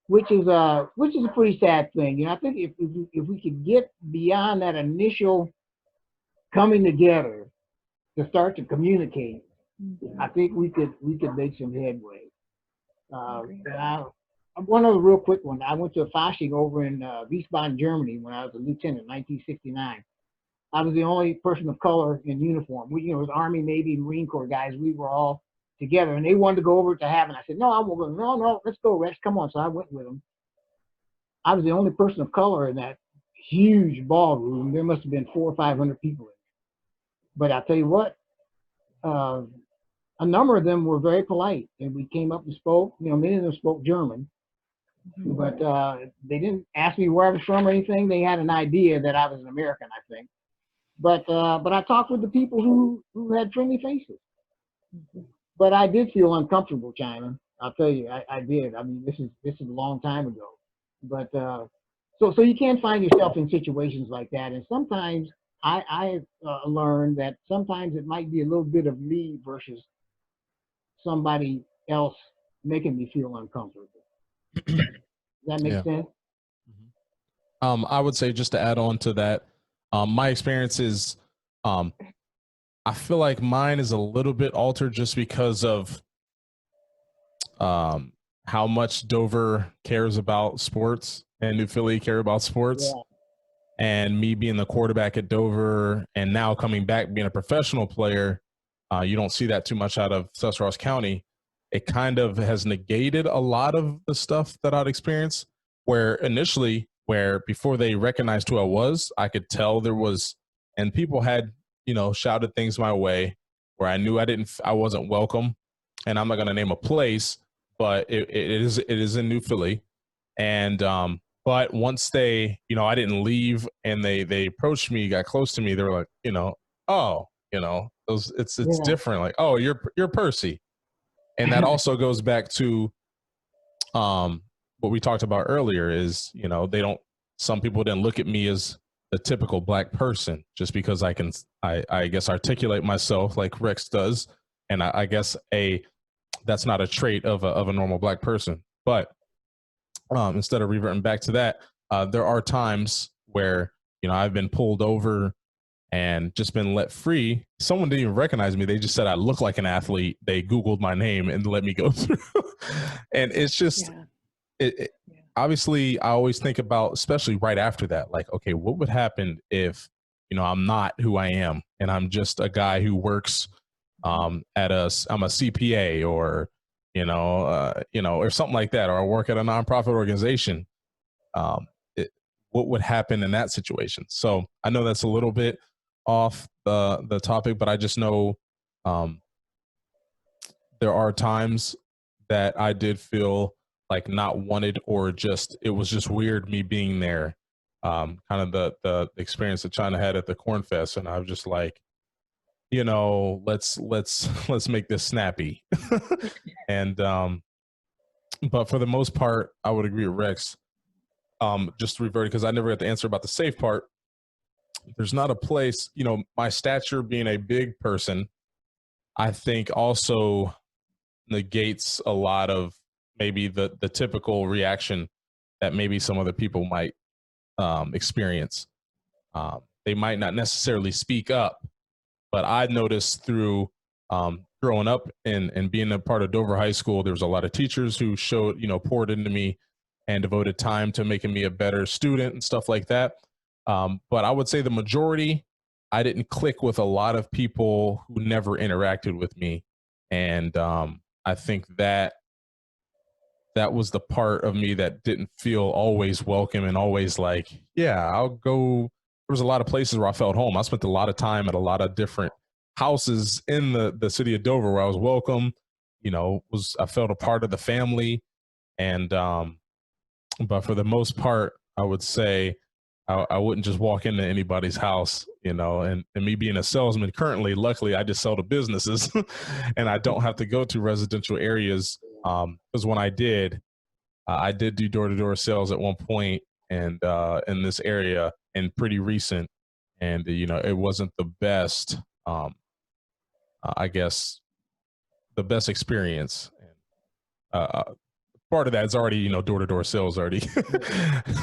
which is a pretty sad thing. I think if we could get beyond that initial coming together to start to communicate, I think we could make some headway. One other real quick one. I went to a Fasching over in Wiesbaden, Germany when I was a lieutenant in 1969. I was the only person of color in uniform. It was Army, Navy, and Marine Corps guys. We were all together, and they wanted to go over to Haven. I said, no, I won't go. No, let's go, Rex. Come on. So I went with them. I was the only person of color in that huge ballroom. There must have been 400 or 500 people in there. But I'll tell you what, a number of them were very polite, and we came up and spoke. Many of them spoke German, but they didn't ask me where I was from or anything. They had an idea that I was an American, I think. But I talked with the people who had friendly faces. But I did feel uncomfortable, Chynna. I'll tell you, I did. I mean, this is a long time ago. But so you can find yourself in situations like that, and sometimes I learned that sometimes it might be a little bit of me versus somebody else making me feel uncomfortable. Does that make sense? I would say, just to add on to that, my experience is, I feel like mine is a little bit altered just because of how much Dover cares about sports and New Philly care about sports. Yeah. And me being the quarterback at Dover and now coming back being a professional player, you don't see that too much out of Tuscarawas County. It kind of has negated a lot of the stuff that I'd experienced, where initially, before they recognized who I was, I could tell there was, and people had, shouted things my way where I knew I wasn't welcome. And I'm not going to name a place, but it is in New Philly. And, but once they, I didn't leave and they approached me, got close to me, they were like, it's different. Like, oh, you're Perci. And that also goes back to what we talked about earlier is, some people didn't look at me as the typical Black person, just because I can, I guess, articulate myself like Rex does. And I guess that's not a trait of a normal Black person. But instead of reverting back to that, there are times where, I've been pulled over and just been let free. Someone didn't even recognize me. They just said I look like an athlete. They Googled my name and let me go through. And it's just, obviously, I always think about, especially right after that, like, okay, what would happen if, I'm not who I am and I'm just a guy who works I'm a CPA or, or something like that, or I work at a nonprofit organization. What would happen in that situation? So I know that's a little bit off the topic, but I just know there are times that I did feel like not wanted, or just, it was just weird me being there. Kind of the experience that Chynna had at the Corn Fest. And I was just like, let's make this snappy. And, but for the most part, I would agree with Rex. Just to revert, because I never got the answer about the safe part. There's not a place, my stature being a big person, I think also negates a lot of maybe the typical reaction that maybe some other people might experience. They might not necessarily speak up, but I noticed through growing up and being a part of Dover High School, there was a lot of teachers who showed, poured into me and devoted time to making me a better student and stuff like that. But I would say the majority, I didn't click with a lot of people who never interacted with me. And I think that was the part of me that didn't feel always welcome and always like, yeah, I'll go. There was a lot of places where I felt home. I spent a lot of time at a lot of different houses in the city of Dover where I was welcome, I felt a part of the family. And, but for the most part, I would say I wouldn't just walk into anybody's house, and me being a salesman currently, luckily I just sell to businesses and I don't have to go to residential areas. Because when I did do door-to-door sales at one point and in this area, and pretty recent, and it wasn't the best, I guess, the best experience. And part of that is already, door-to-door sales already,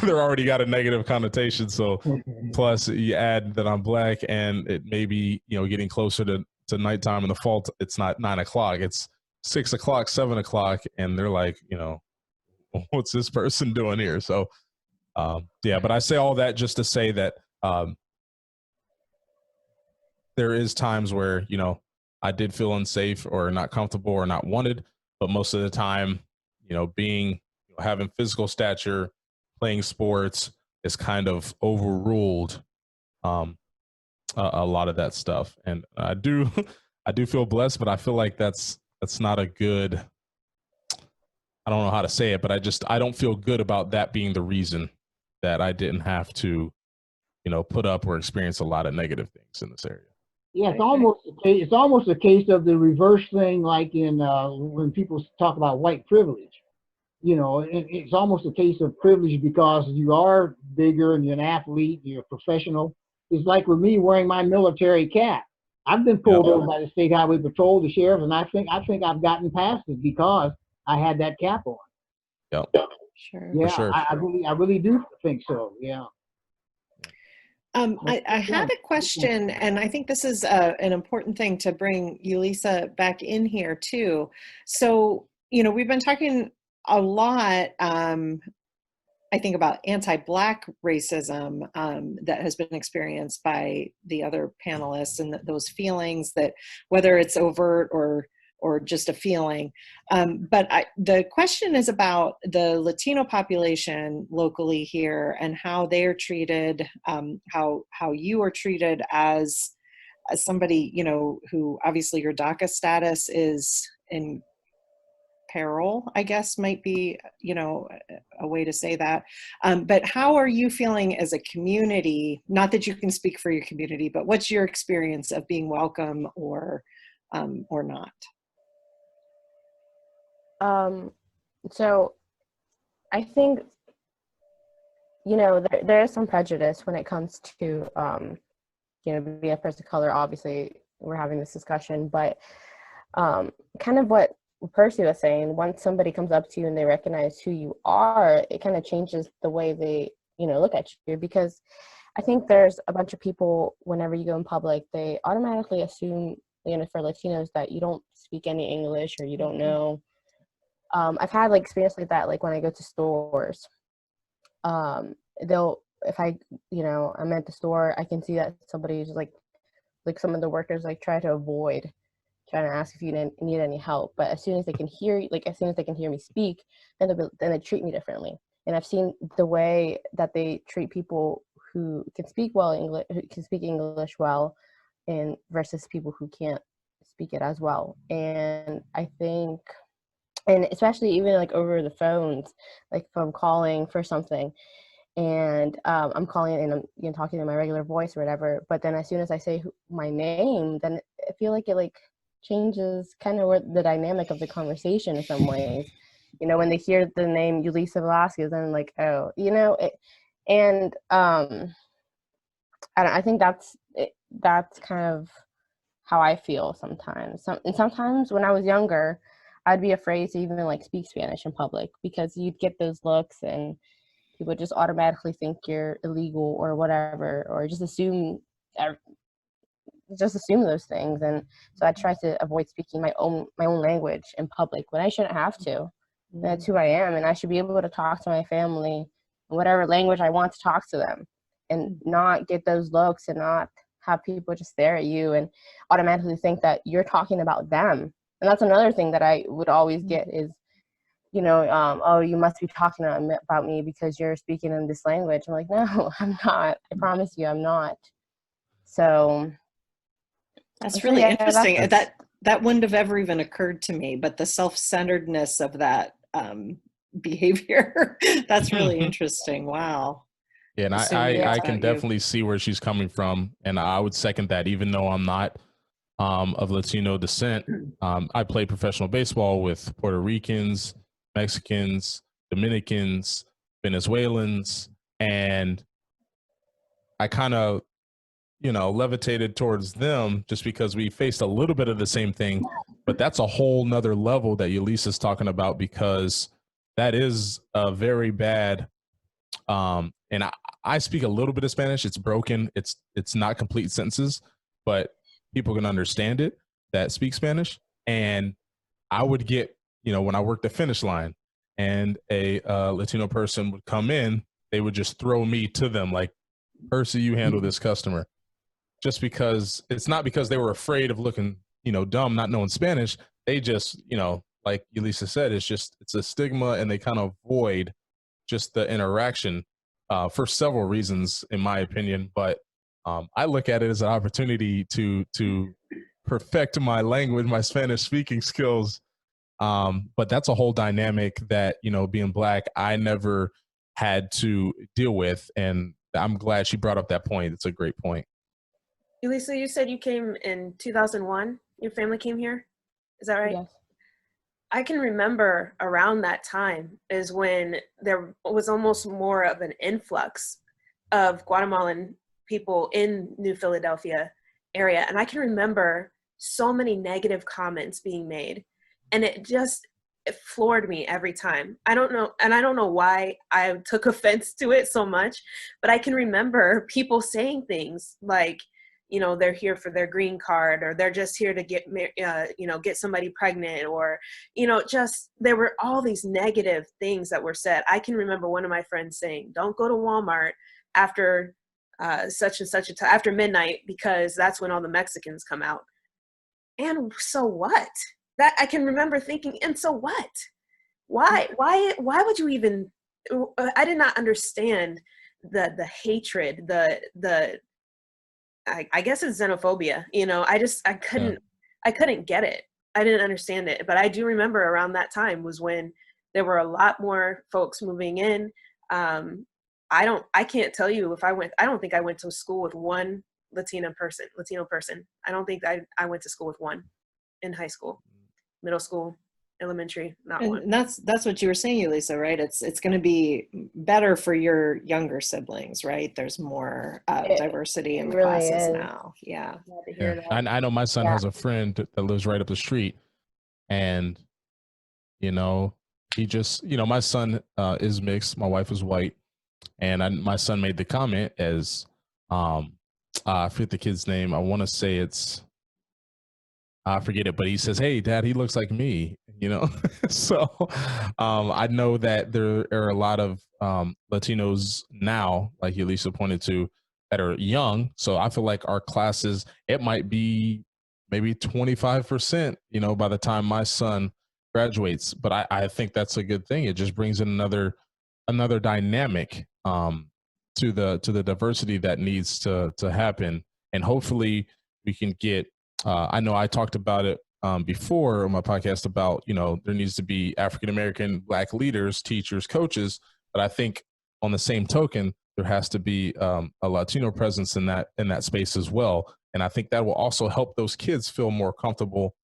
they're already got a negative connotation. So plus you add that I'm Black, and it may be, getting closer to nighttime in the fall. It's not 9 o'clock, it's 6 o'clock, 7 o'clock. And they're like, what's this person doing here? So yeah, but I say all that just to say that there is times where, I did feel unsafe or not comfortable or not wanted, but most of the time, being, having physical stature, playing sports is kind of overruled a lot of that stuff. And I do feel blessed, but I feel like that's not a good, I don't know how to say it, but I don't feel good about that being the reason that I didn't have to, put up or experience a lot of negative things in this area. Yeah, it's almost a case of the reverse thing, like in when people talk about white privilege. It's almost a case of privilege because you are bigger and you're an athlete, you're a professional. It's like with me wearing my military cap. I've been pulled over by the State Highway Patrol, the sheriff, and I think I've gotten past it because I had that cap on. Yep. Sure. Yeah, sure. I really do think so. Yeah. I had a question, and I think this is an important thing to bring Yuliza back in here too. So, we've been talking a lot, I think, about anti-Black racism that has been experienced by the other panelists, and those feelings that, whether it's overt or just a feeling. But the question is about the Latino population locally here and how they are treated, how you are treated as somebody, who obviously your DACA status is in peril, I guess might be, a way to say that. But how are you feeling as a community? Not that you can speak for your community, but what's your experience of being welcome or not? So I think you know, there is some prejudice when it comes to, you know, being a person of color. Obviously, we're having this discussion, but kind of what Percy was saying, once somebody comes up to you and they recognize who you are, it kind of changes the way they, you know, look at you. Because I think there's a bunch of people, whenever you go in public, they automatically assume, you know, for Latinos, that you don't speak any English or you don't know. I've had like experience like that, like when I go to stores. They'll, if I, you know, I'm at the store, I can see that somebody's like some of the workers like try to avoid trying to ask if you need any help. But as soon as they can hear, like as soon as they can hear me speak, then they treat me differently. And I've seen the way that they treat people who can speak well English, who can speak English well, and versus people who can't speak it as well. And I think, and especially even like over the phones, like if I'm calling for something and I'm calling and I'm, you know, talking in my regular voice or whatever, but then as soon as I say my name, then I feel like it like changes kind of the dynamic of the conversation in some ways. You know, when they hear the name Yuliza Velasquez, then like, oh, you know, and I think that's kind of how I feel sometimes. And sometimes when I was younger, I'd be afraid to even like speak Spanish in public because you'd get those looks and people just automatically think you're illegal or whatever, or just assume those things. And so I try to avoid speaking my own language in public when I shouldn't have to. That's who I am, and I should be able to talk to my family in whatever language I want to talk to them, and not get those looks and not have people just stare at you and automatically think that you're talking about them. And that's another thing that I would always get is, you know, oh, you must be talking about me because you're speaking in this language. I'm like, no, I'm not. I promise you, I'm not. So that's really interesting. That wouldn't have ever even occurred to me, but the self-centeredness of that behavior, that's really interesting. Wow. Yeah, and I can definitely see where she's coming from, and I would second that. Even though I'm not of Latino descent, I play professional baseball with Puerto Ricans, Mexicans, Dominicans, Venezuelans, and I kind of, you know, levitated towards them just because we faced a little bit of the same thing. But that's a whole nother level that Yuliza's talking about, because that is a very bad. And I speak a little bit of Spanish. It's broken. It's not complete sentences, but people can understand it that speak Spanish. And I would get, you know, when I worked the finish line and a Latino person would come in, they would just throw me to them like, Percy, you handle this customer. Just because it's not because they were afraid of looking, you know, dumb, not knowing Spanish. They just, you know, like Yuliza said, it's a stigma, and they kind of avoid just the interaction for several reasons, in my opinion. But I look at it as an opportunity to perfect my language, my Spanish speaking skills. But that's a whole dynamic that, you know, being Black, I never had to deal with. And I'm glad she brought up that point. It's a great point. Yuliza, you said you came in 2001. Your family came here. Is that right? yes. I can remember around that time is when there was almost more of an influx of Guatemalan people in New Philadelphia area. And I can remember so many negative comments being made. And it floored me every time. I don't know. And I don't know why I took offense to it so much, but I can remember people saying things like, you know, they're here for their green card, or they're just here to get, you know, get somebody pregnant, or, you know, just, there were all these negative things that were said. I can remember one of my friends saying, don't go to Walmart after such and such a time, after midnight, because that's when all the Mexicans come out. And so what? That I can remember thinking, and so what? Why would you even, I did not understand the hatred, I guess it's xenophobia, you know. I couldn't get it. I didn't understand it. But I do remember around that time was when there were a lot more folks moving in. I can't tell you if I don't think I went to school with one Latino person. I don't think I went to school with one in high school, middle school. elementary, not And one. that's what you were saying, Yuliza, right? It's going to be better for your younger siblings, right? There's more diversity in It the really classes is. now. Yeah. Glad to Yeah. hear that. I know my son Yeah. has a friend that lives right up the street, and you know, he just, my son is mixed. My wife is white, and my son made the comment as, I forget the kid's name. I want to say I forget it, but he says, "Hey, Dad, he looks like me." So I know that there are a lot of Latinos now, like Yuliza pointed to, that are young. So I feel like our classes, it might be maybe 25%, by the time my son graduates. But I think that's a good thing. It just brings in another dynamic to the diversity that needs to happen, and hopefully we can get. I know I talked about it before on my podcast about, there needs to be African American Black leaders, teachers, coaches, but I think on the same token, there has to be a Latino presence in that space as well, and I think that will also help those kids feel more comfortable,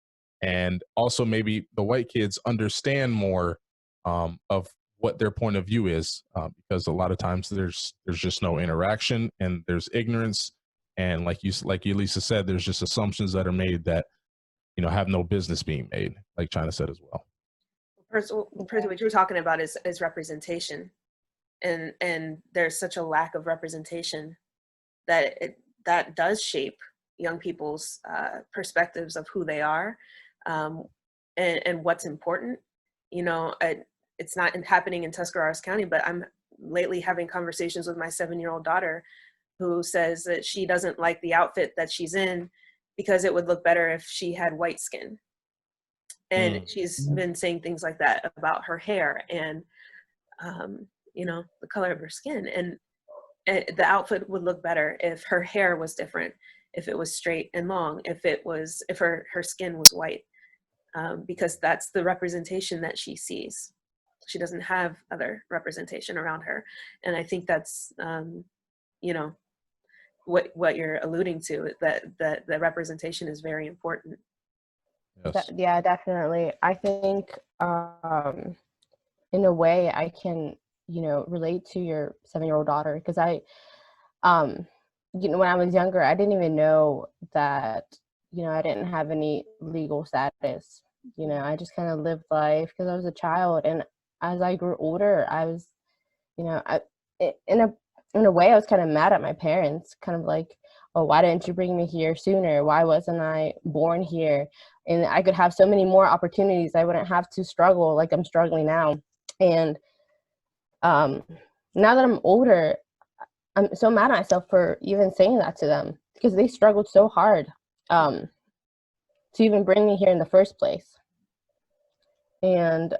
and also maybe the white kids understand more of what their point of view is, because a lot of times there's just no interaction and there's ignorance. And like Yuliza said, there's just assumptions that are made that, have no business being made, like Chynna said as well. Perci, what you were talking about is representation, and there's such a lack of representation that that does shape young people's perspectives of who they are, and what's important. It's not happening in Tuscarawas County, but I'm lately having conversations with my 7-year-old daughter, who says that she doesn't like the outfit that she's in because it would look better if she had white skin. And she's been saying things like that about her hair and, the color of her skin. And the outfit would look better if her hair was different, if it was straight and long, if her skin was white, because that's the representation that she sees. She doesn't have other representation around her. And I think that's, what you're alluding to, that the representation is very important. Yes. Yeah, definitely. I think in a way I can, relate to your 7-year-old daughter, because when I was younger, I didn't even know that, I didn't have any legal status. I just kind of lived life because I was a child. And as I grew older, I was, in a way, I was kind of mad at my parents, kind of like, oh, why didn't you bring me here sooner? Why wasn't I born here? And I could have so many more opportunities. I wouldn't have to struggle like I'm struggling now. And now that I'm older, I'm so mad at myself for even saying that to them, because they struggled so hard to even bring me here in the first place. And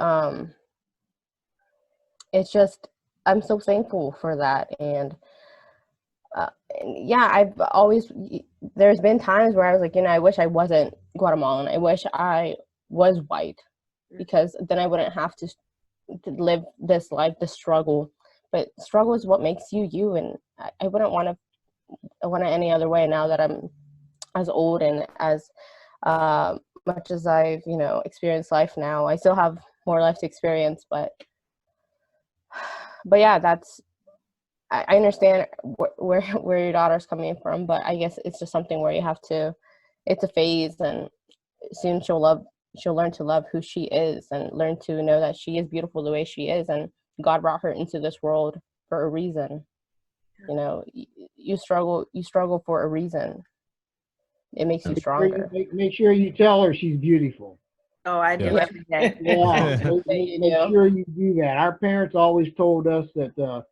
it's just, I'm so thankful for that. And yeah, there's been times where I was like, I wish I wasn't Guatemalan. I wish I was white, because then I wouldn't have to live this life, this struggle. But struggle is what makes you you, and I wouldn't want it any other way now that I'm as old and as much as I've, experienced life now. I still have more life to experience, but yeah, I understand where your daughter's coming from, but I guess it's just something where you have to, it's a phase, and soon she'll learn to love who she is and learn to know that she is beautiful the way she is, and God brought her into this world for a reason. You struggle for a reason. It makes you stronger. Make sure you tell her she's beautiful. Oh, I do Yeah. every day. Yeah, make sure you do that. Our parents always told us that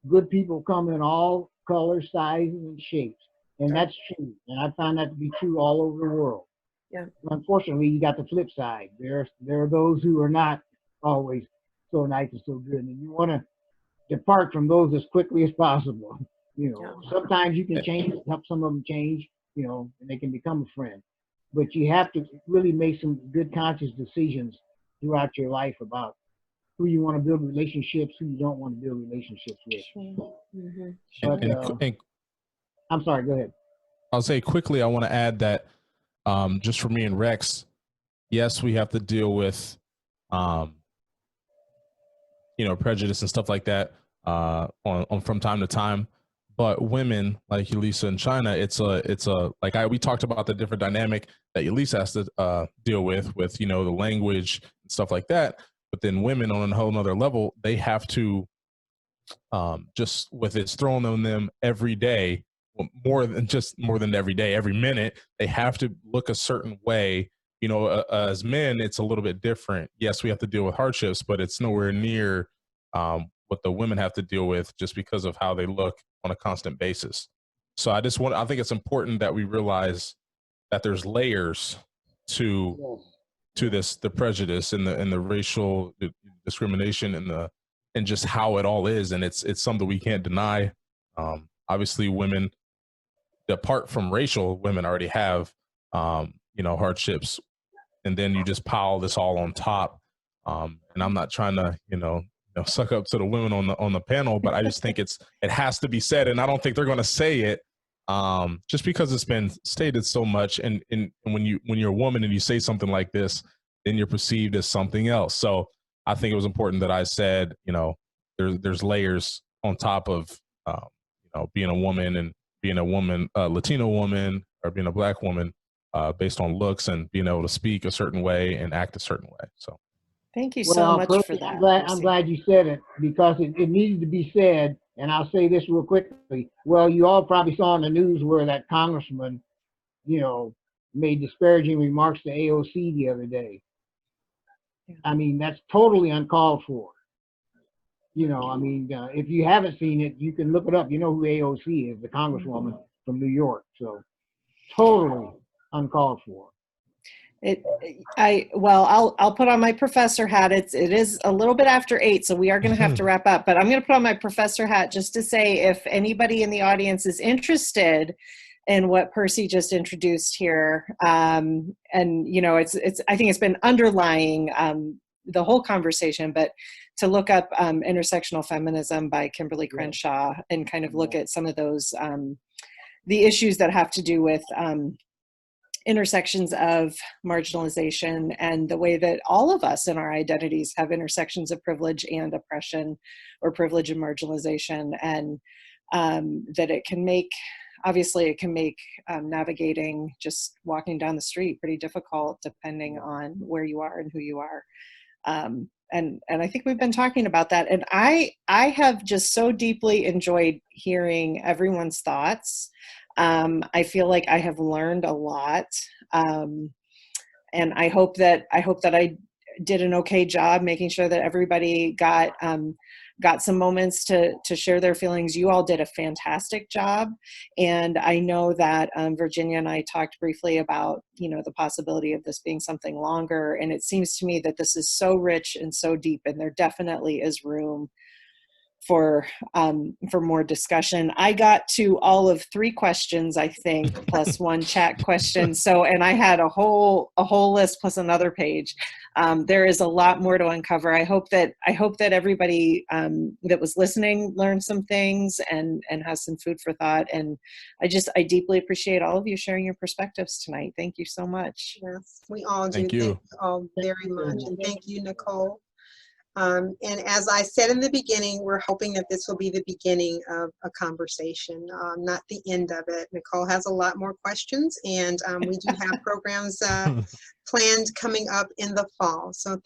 good people come in all colors, sizes, and shapes. And that's true. And I find that to be true all over the world. Yeah. Unfortunately, you got the flip side. There are those who are not always so nice and so good. And you want to depart from those as quickly as possible. Sometimes you can change, help some of them change, and they can become a friend. But you have to really make some good conscious decisions throughout your life about who you want to build relationships, who you don't want to build relationships with. Mm-hmm. But, I'm sorry, go ahead. I'll say quickly, I want to add that just for me and Rex, yes, we have to deal with prejudice and stuff like that on from time to time. But women like Yuliza and Chynna, it's a we talked about the different dynamic that Yuliza has to deal with the language and stuff like that. But then women on a whole nother level, they have to just with it's thrown on them every day, more than every day, every minute, they have to look a certain way. As men, it's a little bit different. Yes, we have to deal with hardships, but it's nowhere near what the women have to deal with just because of how they look on a constant basis. So I think it's important that we realize that there's layers to the prejudice and the racial discrimination and just how it all is. And it's something we can't deny. Obviously women, apart from racial, women already have, hardships, and then you just pile this all on top. And I'm not trying to, suck up to the women on the panel, but I just think it has to be said. And I don't think they're going to say it just because it's been stated so much. And when you're a woman and you say something like this, then you're perceived as something else. So I think it was important that I said, there's layers on top of, being a woman and being a woman, a Latino woman, or being a Black woman, based on looks and being able to speak a certain way and act a certain way. So. Thank you so much for that. I'm glad you said it, because it needed to be said. And I'll say this real quickly. Well, you all probably saw in the news where that congressman, made disparaging remarks to AOC the other day. I mean, that's totally uncalled for. If you haven't seen it, you can look it up. You know who AOC is, the congresswoman from New York. So totally uncalled for. I'll put on my professor hat. It is a little bit after 8, so we are going to have to wrap up, but I'm going to put on my professor hat just to say, if anybody in the audience is interested in what Perci just introduced here, and I think it's been underlying the whole conversation, but to look up Intersectional Feminism by Kimberly Crenshaw and kind of look at some of those the issues that have to do with intersections of marginalization and the way that all of us in our identities have intersections of privilege and oppression, or privilege and marginalization, and that it can make navigating, just walking down the street, pretty difficult depending on where you are and who you are. And I think we've been talking about that. And I have just so deeply enjoyed hearing everyone's thoughts. I feel like I have learned a lot. And I hope that I did an okay job making sure that everybody got some moments to share their feelings. You all did a fantastic job. And I know that Virginia and I talked briefly about, the possibility of this being something longer. And it seems to me that this is so rich and so deep, and there definitely is room for more discussion. I got to all of 3 questions, I think, plus 1 chat question. So, and I had a whole list plus another page. There is a lot more to uncover. I hope that everybody that was listening learned some things and has some food for thought. And I deeply appreciate all of you sharing your perspectives tonight. Thank you so much. Yes, we all do. Thank you. Thank you all very much. And thank you, Nicole. And as I said in the beginning, we're hoping that this will be the beginning of a conversation, not the end of it. Nicole has a lot more questions, and we do have programs planned coming up in the fall. So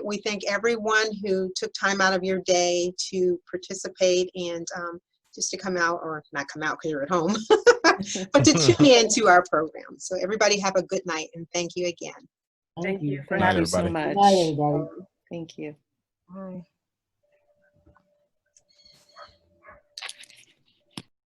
we thank everyone who took time out of your day to participate and just to come out, or not come out because you're at home, but to tune in to our program. So everybody have a good night, and thank you again. Thank you Good night, so everybody. much. Good night, everybody. Thank you. Bye.